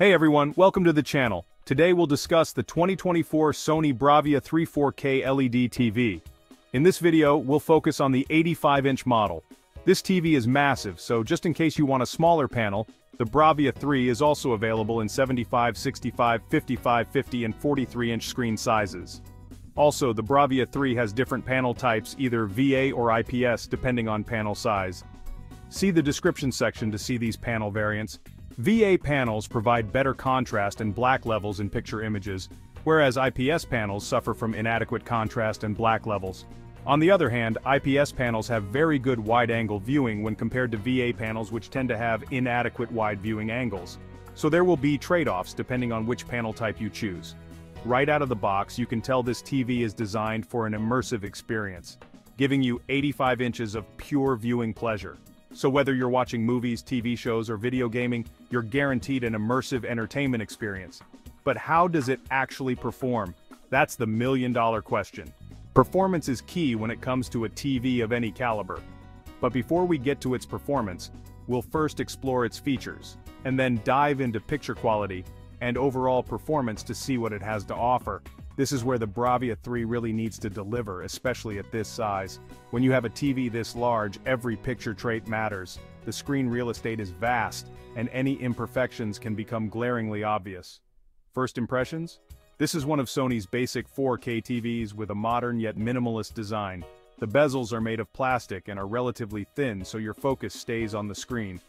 Hey everyone, welcome to the channel. Today we'll discuss the 2024 Sony Bravia 3 4K LED TV. In this video, we'll focus on the 85-inch model. This TV is massive, so just in case you want a smaller panel, the Bravia 3 is also available in 75, 65, 55, 50 and 43-inch screen sizes. Also, the Bravia 3 has different panel types, either VA or IPS depending on panel size. See the description section to see these panel variants. VA panels provide better contrast and black levels in picture images, whereas IPS panels suffer from inadequate contrast and black levels. On the other hand, IPS panels have very good wide-angle viewing when compared to VA panels which tend to have inadequate wide viewing angles. So there will be trade-offs depending on which panel type you choose. Right out of the box, you can tell this TV is designed for an immersive experience, giving you 85 inches of pure viewing pleasure. So whether you're watching movies, TV shows, or video gaming, you're guaranteed an immersive entertainment experience. But how does it actually perform? That's the million-dollar question. Performance is key when it comes to a TV of any caliber. But before we get to its performance, we'll first explore its features, and then dive into picture quality and overall performance to see what it has to offer. This is where the Bravia 3 really needs to deliver, especially at this size. When you have a TV this large, every picture trait matters. The screen real estate is vast, and any imperfections can become glaringly obvious. First impressions? This is one of Sony's basic 4K TVs with a modern yet minimalist design. The bezels are made of plastic and are relatively thin so your focus stays on the screen.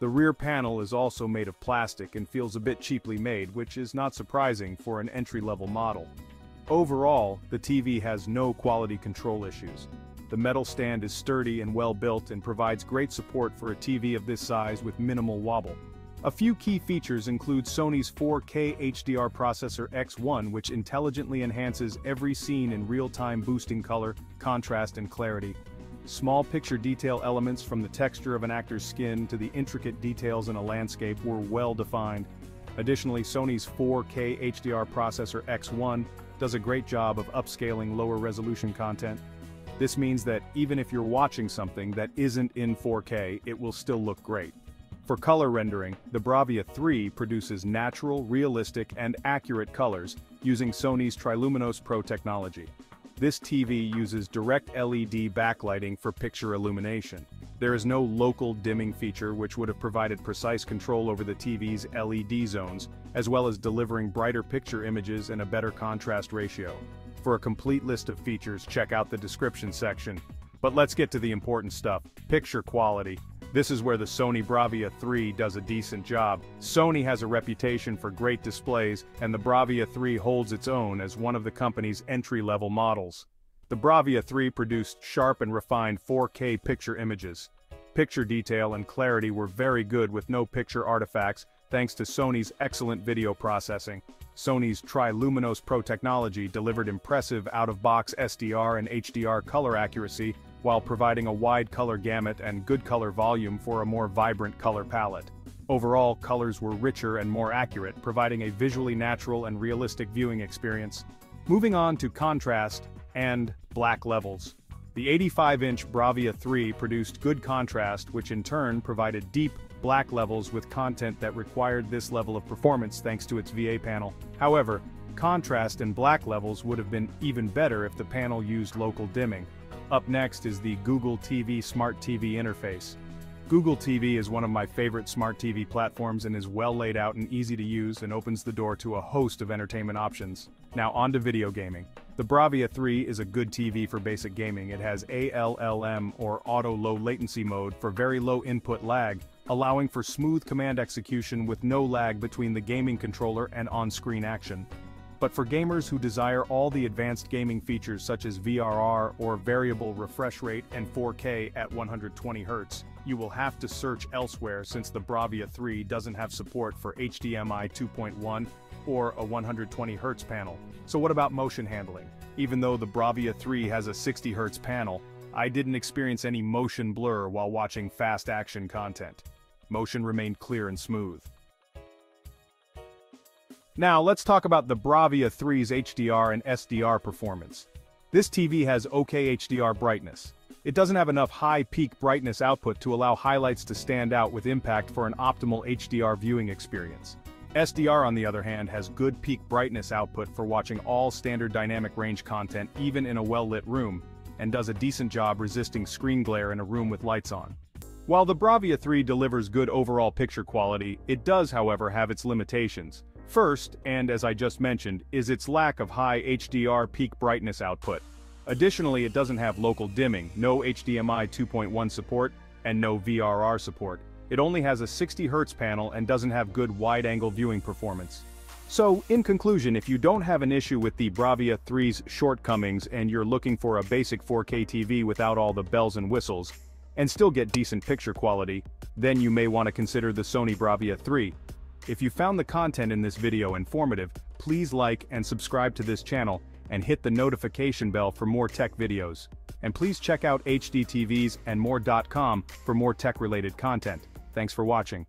The rear panel is also made of plastic and feels a bit cheaply made, which is not surprising for an entry-level model. Overall, the TV has no quality control issues. The metal stand is sturdy and well built and provides great support for a TV of this size with minimal wobble. A few key features include Sony's 4K HDR Processor X1, which intelligently enhances every scene in real-time, boosting color, contrast and clarity. Small picture detail elements from the texture of an actor's skin to the intricate details in a landscape were well defined. Additionally, Sony's 4K HDR Processor X1 does a great job of upscaling lower resolution content. This means that even if you're watching something that isn't in 4K, it will still look great. For color rendering, the Bravia 3 produces natural, realistic, and accurate colors using Sony's Triluminos Pro technology. This TV uses direct LED backlighting for picture illumination. There is no local dimming feature which would have provided precise control over the TV's LED zones, as well as delivering brighter picture images and a better contrast ratio. For a complete list of features, check out the description section. But let's get to the important stuff, picture quality. This is where the Sony Bravia 3 does a decent job. Sony has a reputation for great displays, and the Bravia 3 holds its own as one of the company's entry-level models. The Bravia 3 produced sharp and refined 4K picture images. Picture detail and clarity were very good with no picture artifacts, thanks to Sony's excellent video processing. Sony's Triluminos Pro technology delivered impressive out-of-box SDR and HDR color accuracy, while providing a wide color gamut and good color volume for a more vibrant color palette. Overall, colors were richer and more accurate, providing a visually natural and realistic viewing experience. Moving on to contrast and black levels. The 85-inch Bravia 3 produced good contrast, which in turn provided deep, black levels with content that required this level of performance thanks to its VA panel. However, contrast and black levels would have been even better if the panel used local dimming. Up next is the Google TV Smart TV interface. Google TV is one of my favorite smart TV platforms and is well laid out and easy to use and opens the door to a host of entertainment options. Now on to video gaming. The Bravia 3 is a good TV for basic gaming. It has ALLM or Auto Low Latency mode for very low input lag, allowing for smooth command execution with no lag between the gaming controller and on-screen action. But for gamers who desire all the advanced gaming features such as VRR or variable refresh rate and 4K at 120 Hz, you will have to search elsewhere since the Bravia 3 doesn't have support for HDMI 2.1 or a 120 Hz panel. So what about motion handling? Even though the Bravia 3 has a 60 Hz panel, I didn't experience any motion blur while watching fast action content. Motion remained clear and smooth. Now let's talk about the Bravia 3's HDR and SDR performance. This TV has okay HDR brightness. It doesn't have enough high peak brightness output to allow highlights to stand out with impact for an optimal HDR viewing experience. SDR on the other hand has good peak brightness output for watching all standard dynamic range content even in a well-lit room, and does a decent job resisting screen glare in a room with lights on. While the Bravia 3 delivers good overall picture quality, it does however have its limitations. First, and as I just mentioned, is its lack of high HDR peak brightness output. Additionally, it doesn't have local dimming, no HDMI 2.1 support, and no VRR support. It only has a 60Hz panel and doesn't have good wide-angle viewing performance. So, in conclusion, if you don't have an issue with the Bravia 3's shortcomings and you're looking for a basic 4K TV without all the bells and whistles, and still get decent picture quality, then you may want to consider the Sony Bravia 3. If you found the content in this video informative, please like and subscribe to this channel, and hit the notification bell for more tech videos. And please check out HDTVs and more.com for more tech-related content. Thanks for watching.